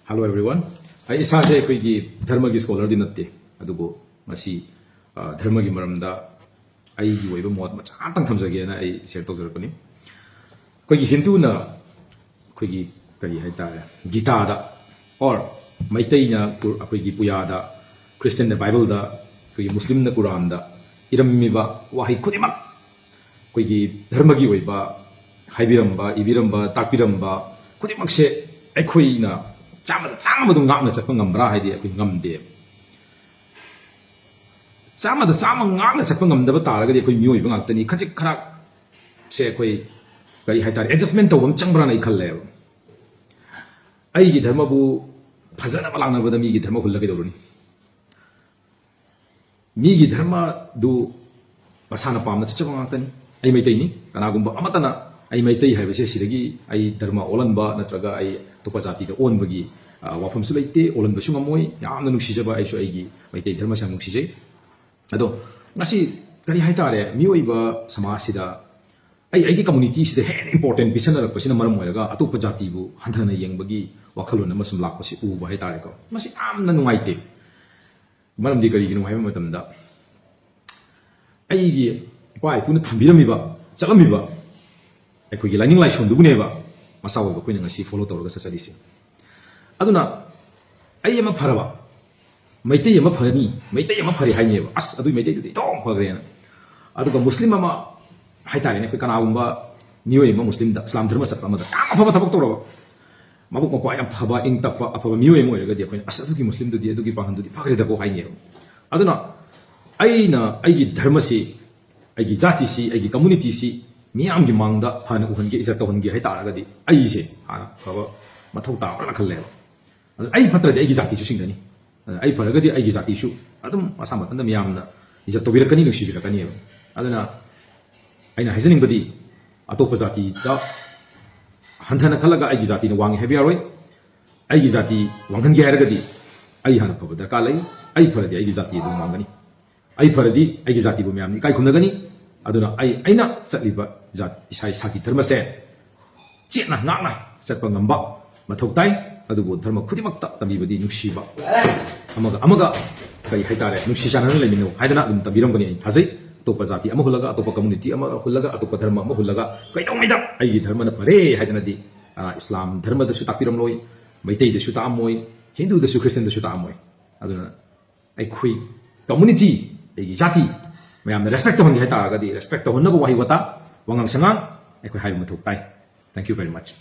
Hello everyone. I isase koigi dharma gi scholar di natte adugo masi dharma gi maramda ai gi oiba mot ma chantang thamjage na ai share tawjarapani koigi hindu na koigi kari haita gita da or maitai na koigi puya da Christian na Bible da koigi Muslim na Quran da irammiba wahi khudimak koigi dharma gi oiba haibiramba ibiramba takpiramba khudimak se aikhoi na chama dum ngam na sa ngambra haidi akoi ngamde chama ngam na sa ngam da ba taraga di akoi mioi bang tani khajik kharak se akoi kari haita adjustment to bam changbra nai khalle ai gi dharma bu phajana balangna bada mi gi dharma hullage doruni mi gi dharma du masana pamna chachaba ngatani ai maitai ni kanagumba amatana ai maitai haibase sidagi ai dharma olanba natraga ai topa jati da on bagi wafam su leite olan basu ngamoi yamna nuksijaba ai su aigi maitai dharma sang nuksijai ado ngasi kari haitare mioi ba samasida ai aigi community sida hen important bisana rak pasina maram moiraga atopa jati bu hanthana yengbagi wakhalon amasum lakpasi u ba haitare ko masi amna nungaite maram di kari ginu haiba matamda aigi pai kuna thambiramiba chalammiba ꯑꯩꯈꯣꯏꯒꯤ ꯂꯥꯏꯅꯤꯡ ꯂꯥꯏꯁꯣꯟꯗꯨꯕꯨꯅꯦꯕ ꯃꯆꯥ ꯑꯣꯏꯕ ꯑꯩꯈꯣꯏꯅ ꯉꯁꯤ follow ꯇꯧꯔꯒ ꯆꯠꯆꯔꯤꯁꯦ ꯑꯗꯨꯅ ꯑꯩ ꯑꯃ ꯐꯔꯕ ꯃꯩꯇꯩ ꯑꯃ ꯐꯔꯅꯤ ꯃꯩꯇꯩ ꯑꯃ ꯐꯔꯦ ꯍꯥꯏꯅꯦꯕ ꯑꯁ ꯑꯗꯨꯏ ꯃꯩꯇꯩꯗꯨꯗꯤ ꯏꯇꯣꯡ ꯐꯈ꯭ꯔꯦꯅ ꯑꯗꯨꯒ ꯃꯨꯁꯂꯤꯝ ꯑꯃ ꯍꯥꯏꯇꯥꯔꯦꯅꯦ ꯑꯩꯈꯣꯏ ꯀꯅꯥꯒꯨꯝꯕ ꯃꯤꯑꯣꯏ ꯑꯃ ꯃꯨꯁꯂꯤꯝꯗ ꯏꯁꯂꯥꯝ ꯙꯔꯃ ꯆꯠꯄ ꯑꯃꯗ ꯌꯥꯝ ꯑꯐꯕ ꯊꯕꯛ ꯇꯧꯔꯕ ꯃꯕꯨꯛ ꯃꯄꯥ ꯌꯥꯝ ꯐꯕ ꯏꯪ ꯇꯞꯄ ꯑꯐꯕ ꯃꯤꯑꯣꯏ ꯑꯃ ꯑꯣꯏꯔꯒꯗꯤ ꯑꯩꯈꯣꯏꯅ ꯑꯁ ꯑꯗꯨꯒꯤ ꯃꯨꯁꯂꯤꯝꯗꯨꯗꯤ ꯑꯗꯨꯒꯤ ꯄꯥꯡꯒꯟꯗꯨꯗꯤ ꯐꯈ꯭ꯔꯦꯗꯀꯣ ꯍꯥꯏꯅꯦꯕ ꯑꯗꯨꯅ ꯑꯩꯅ ꯑꯩꯒꯤ ꯙꯔꯃꯁꯤ ꯑꯩꯒꯤ ꯖꯥꯇꯤꯁꯤ ꯑꯩꯒꯤ ꯀꯝꯃꯨꯅꯤꯇꯤꯁꯤ ꯃꯤꯌꯥꯝꯒꯤ ꯃꯥꯡꯗ ꯐꯅ ꯎꯍꯟꯒꯦ ꯏꯖꯠ ꯇꯧꯍꯟꯒꯦ ꯍꯥꯏꯇꯥꯔꯒꯗꯤ ꯑꯩꯁꯦ ꯍꯥꯟꯅ ꯐꯕ ꯃꯊꯧ ꯇꯥꯕ꯭ꯔꯅ ꯈꯜꯂꯦꯕ ꯑꯗꯨ ꯑꯩ ꯐꯠꯇ꯭ꯔꯗꯤ ꯑꯩꯒꯤ ꯖꯥꯇꯤꯁꯨ ꯁꯤꯡꯒꯅꯤ ꯑꯩ ꯐꯔꯒꯗꯤ ꯑꯩꯒꯤ ꯖꯥꯇꯤꯁꯨ ꯑꯗꯨꯝ ꯃꯁꯥ ꯃꯊꯟꯇ ꯃꯤꯌꯥꯝꯅ ꯏꯖꯠ ꯇꯧꯕꯤꯔꯛꯀꯅꯤ ꯅꯨꯡꯁꯤꯕꯤꯔꯛꯀꯅꯤꯕ ꯑꯗꯨꯅ ꯑꯩꯅ ꯍꯥꯏꯖꯅꯤꯡꯕꯗꯤ ꯑꯇꯣꯞꯄ ꯖꯥꯇꯤꯗ ꯍꯟꯊꯅ ꯈꯜꯂꯒ ꯑꯩꯒꯤ ꯖꯥꯇꯤꯅ ꯋꯥꯡꯉꯤ ꯍꯥꯏꯕ ꯌꯥꯔꯣꯏ ꯑꯩꯒꯤ ꯖꯥꯇꯤ ꯋꯥꯡꯍꯟꯒꯦ ꯍꯥꯏꯔꯒꯗꯤ ꯑꯩ ꯍꯥꯟꯅ ꯐꯕ ꯗꯔꯀꯥꯔ ꯂꯩ ꯑꯩ ꯐꯔꯗꯤ ꯑꯩꯒꯤ ꯖꯥꯇꯤ ꯑꯗꯨꯝ ꯋꯥꯡꯒꯅꯤ ꯑꯩ ꯐꯔꯗꯤ ꯑꯩꯒꯤ ꯖꯥꯇꯤꯕꯨ ꯃꯌꯥꯝꯅ ꯏꯀꯥꯏ ꯈꯨꯝꯅꯒꯅꯤ ꯑꯗꯨꯅ ꯑꯩꯅ ꯆꯠꯂꯤꯕ ꯏꯁꯥ ꯏꯁꯥꯒꯤ ꯙꯔꯃꯁꯦ ꯆꯦꯠꯅ ꯉꯥꯛꯅ ꯆꯠꯄ ꯉꯝꯕ ꯃꯊꯧ ꯇꯥꯏ ꯑꯗꯨꯕꯨ ꯙꯔꯃ ꯈꯨꯗꯤꯡꯃꯛꯇ ꯇꯝꯕꯤꯕꯗꯤ ꯅꯨꯡꯁꯤꯕ ꯑꯃꯒ ꯀꯔꯤ ꯍꯥꯏꯇꯥꯔꯦ ꯅꯨꯡꯁꯤ ꯆꯥꯟꯅꯅ ꯂꯩꯃꯤꯟꯅꯧ ꯍꯥꯏꯗꯅ ꯑꯗꯨꯝ ꯇꯝꯕꯤꯔꯝꯒꯅꯤ ꯑꯩ ꯊꯥꯖꯩ ꯑꯇꯣꯞꯄ ꯖꯥꯇꯤ ꯑꯃ ꯍꯨꯜꯂꯒ ꯑꯇꯣꯞꯄ ꯀꯝꯃꯨꯅꯤꯇꯤ ꯑꯃ ꯍꯨꯜꯂꯒ ꯑꯇꯣꯞꯄ ꯙꯔꯃ ꯑꯃ ꯍꯨꯜꯂꯒ ꯀꯩꯗꯧꯉꯩꯗ ꯑꯩꯒꯤ ꯙꯔꯃꯅ ꯐꯔꯦ ꯍꯥꯏꯗꯅꯗꯤ ꯏꯁꯂꯥꯝ ꯙꯔꯃꯗꯁꯨ ꯇꯥꯛꯄꯤꯔꯝꯂꯣꯏ ꯃꯩꯇꯩꯗꯁꯨ ꯇꯥꯛꯑꯝꯃꯣꯏ ꯍꯤꯟꯗꯨꯗꯁꯨ ꯈ꯭ꯔꯤꯁꯇꯤꯌꯟꯗꯁꯨ ꯇꯥꯛꯑꯝꯃꯣꯏ ꯑꯗꯨꯅ ꯑꯩꯈꯣꯏ ꯀꯝꯃꯨꯅꯤꯇꯤ ꯑꯩꯒꯤ ꯖꯥꯇꯤ ꯃꯌꯥꯝꯅ ꯔꯦꯁꯄꯦꯛ ꯇꯧꯍꯟꯒꯦ ꯍꯥꯏꯇꯥꯔꯒꯗꯤ ꯔꯦꯁꯄꯦꯛ ꯇꯧꯍꯟꯅꯕ ꯋꯥꯍꯩ ꯋꯥꯇꯥ ꯋꯥꯉꯥꯡ ꯁꯉꯥꯡ ꯑꯩꯈꯣꯏ ꯍꯥꯏꯕ ꯃꯊꯧ ꯇꯥꯏ ꯊꯦꯡꯛ ꯌꯨ ꯚꯦꯔꯤ ꯃꯆ